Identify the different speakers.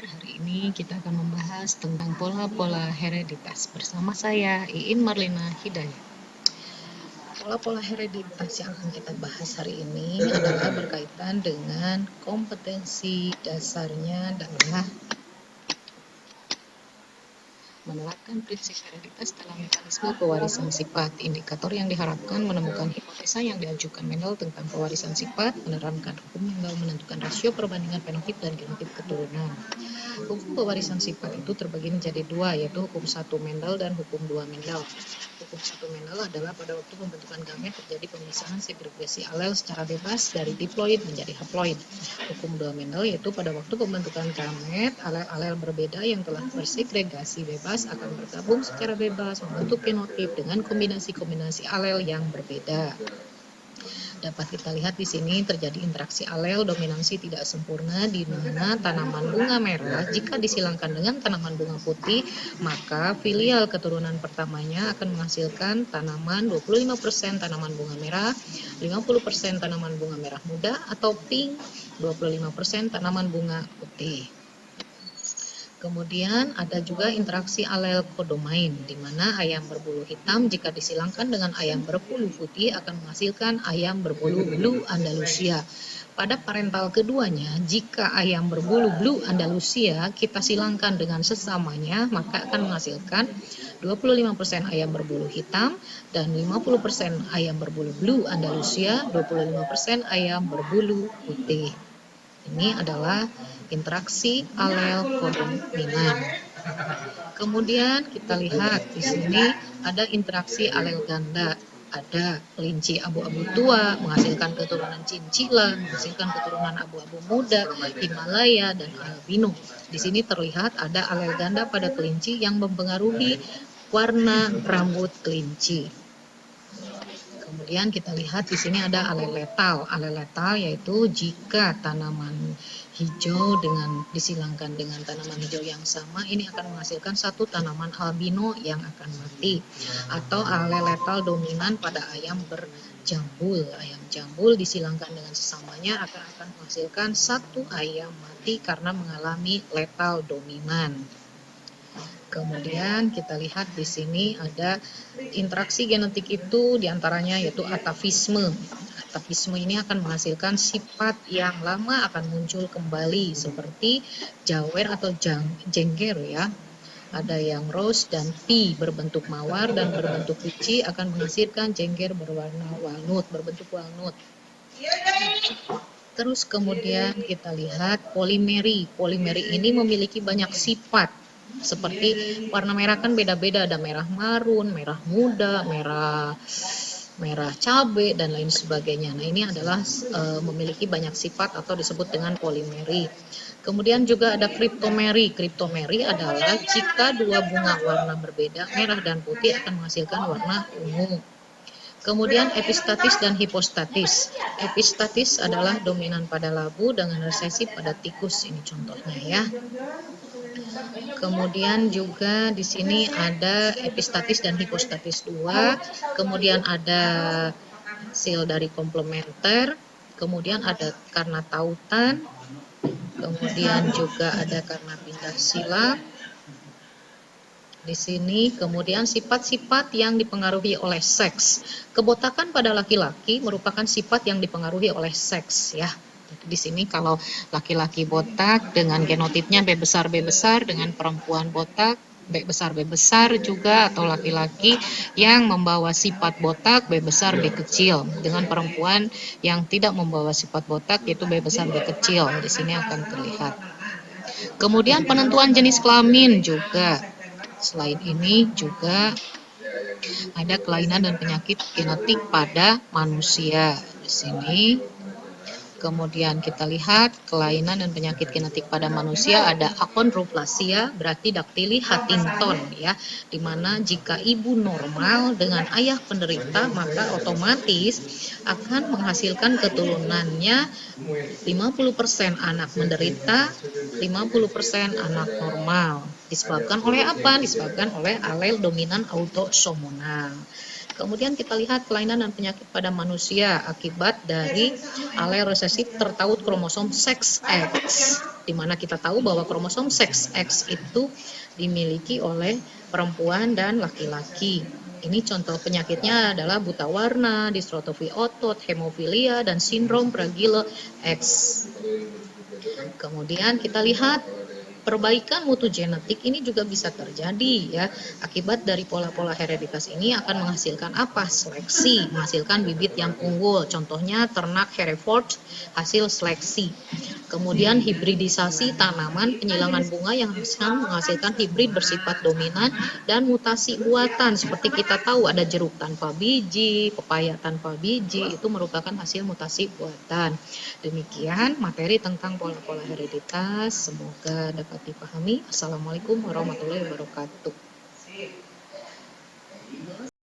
Speaker 1: belajar. Hari ini kita akan membahas tentang pola-pola hereditas bersama saya, Iin Marlina Hidayat. Pola-pola hereditas yang akan kita bahas hari ini adalah berkaitan dengan kompetensi dasarnya adalah menerapkan prinsip hereditas dalam mekanisme pewarisan sifat. Indikator yang diharapkan menemukan hipotesa yang diajukan Mendel tentang pewarisan sifat, menerapkan hukum Mendel menentukan rasio perbandingan fenotip dan genotip keturunan. Hukum pewarisan sifat itu terbagi menjadi dua, yaitu hukum 1 Mendel dan hukum 2 Mendel. Hukum 1 Mendel adalah pada waktu pembentukan gamet terjadi pemisahan segregasi alel secara bebas dari diploid menjadi haploid. Hukum 2 Mendel yaitu pada waktu pembentukan gamet, alel-alel berbeda yang telah bersegregasi bebas akan bergabung secara bebas membentuk genotip dengan kombinasi-kombinasi alel yang berbeda. Dapat kita lihat di sini terjadi interaksi alel dominansi tidak sempurna di mana tanaman bunga merah jika disilangkan dengan tanaman bunga putih, maka filial keturunan pertamanya akan menghasilkan tanaman 25% tanaman bunga merah, 50% tanaman bunga merah muda atau pink, 25% tanaman bunga putih. Kemudian ada juga interaksi alel kodomain, di mana ayam berbulu hitam jika disilangkan dengan ayam berbulu putih akan menghasilkan ayam berbulu blue Andalusia. Pada parental keduanya, jika ayam berbulu blue Andalusia kita silangkan dengan sesamanya, maka akan menghasilkan 25% ayam berbulu hitam dan 50% ayam berbulu blue Andalusia, 25% ayam berbulu putih. Ini adalah interaksi alel kodominan. Kemudian kita lihat di sini ada interaksi alel ganda. Ada kelinci abu-abu tua menghasilkan keturunan cincila, menghasilkan keturunan abu-abu muda, Himalaya, dan albino. Di sini terlihat ada alel ganda pada kelinci yang mempengaruhi warna rambut kelinci. Kemudian kita lihat di sini ada alel letal. Alel letal yaitu jika tanaman hijau disilangkan dengan tanaman hijau yang sama, ini akan menghasilkan satu tanaman albino yang akan mati. Atau alel letal dominan pada ayam berjambul. Ayam jambul disilangkan dengan sesamanya akan menghasilkan satu ayam mati karena mengalami letal dominan. Kemudian kita lihat di sini ada interaksi genetik itu diantaranya yaitu atavisme. Atavisme ini akan menghasilkan sifat yang lama akan muncul kembali seperti jawer atau jengger ya. Ada yang rose dan pea berbentuk mawar dan berbentuk biji akan menghasilkan jengger berwarna walnut, berbentuk walnut. Terus kemudian kita lihat polimeri. Polimeri ini memiliki banyak sifat. Seperti warna merah kan beda-beda, ada merah marun, merah muda, merah cabai dan lain sebagainya. Nah, ini adalah memiliki banyak sifat atau disebut dengan polimeri. Kemudian juga ada kriptomeri. Kriptomeri adalah jika dua bunga warna berbeda, merah dan putih akan menghasilkan warna ungu. Kemudian epistatis dan hipostatis. Epistatis adalah dominan pada labu dengan resesi pada tikus, ini contohnya ya. Kemudian juga di sini ada epistatis dan hipostatis 2, kemudian ada sel dari komplementer, kemudian ada karena tautan, kemudian juga ada karena pindah sila. Di sini kemudian sifat-sifat yang dipengaruhi oleh seks. Kebotakan pada laki-laki merupakan sifat yang dipengaruhi oleh seks ya. Di sini kalau laki-laki botak dengan genotipnya B besar B besar, dengan perempuan botak B besar B besar juga, atau laki-laki yang membawa sifat botak B besar B kecil, dengan perempuan yang tidak membawa sifat botak yaitu B besar B kecil. Di sini akan terlihat. Kemudian penentuan jenis kelamin juga. Selain ini juga ada kelainan dan penyakit genetik pada manusia. Di sini kemudian kita lihat kelainan dan penyakit genetik pada manusia ada achondroplasia, berarti daktili Huntington ya, dimana jika ibu normal dengan ayah penderita maka otomatis akan menghasilkan keturunannya 50% anak menderita, 50% anak normal. Disebabkan oleh apa? Disebabkan oleh alel dominan autosomal. Kemudian kita lihat kelainan dan penyakit pada manusia akibat dari alel resesif tertaut kromosom seks X, di mana kita tahu bahwa kromosom seks X itu dimiliki oleh perempuan dan laki-laki. Ini contoh penyakitnya adalah buta warna, distrofi otot, hemofilia, dan sindrom Fragile X. Kemudian kita lihat perbaikan mutu genetik ini juga bisa terjadi ya. Akibat dari pola-pola hereditas ini akan menghasilkan apa? Seleksi, menghasilkan bibit yang unggul. Contohnya ternak Hereford hasil seleksi. Kemudian hibridisasi tanaman, penyilangan bunga yang akan menghasilkan hibrid bersifat dominan, dan mutasi buatan. Seperti kita tahu ada jeruk tanpa biji, pepaya tanpa biji, itu merupakan hasil mutasi buatan. Demikian materi tentang pola-pola hereditas, semoga dapat dipahami. Assalamualaikum warahmatullahi wabarakatuh.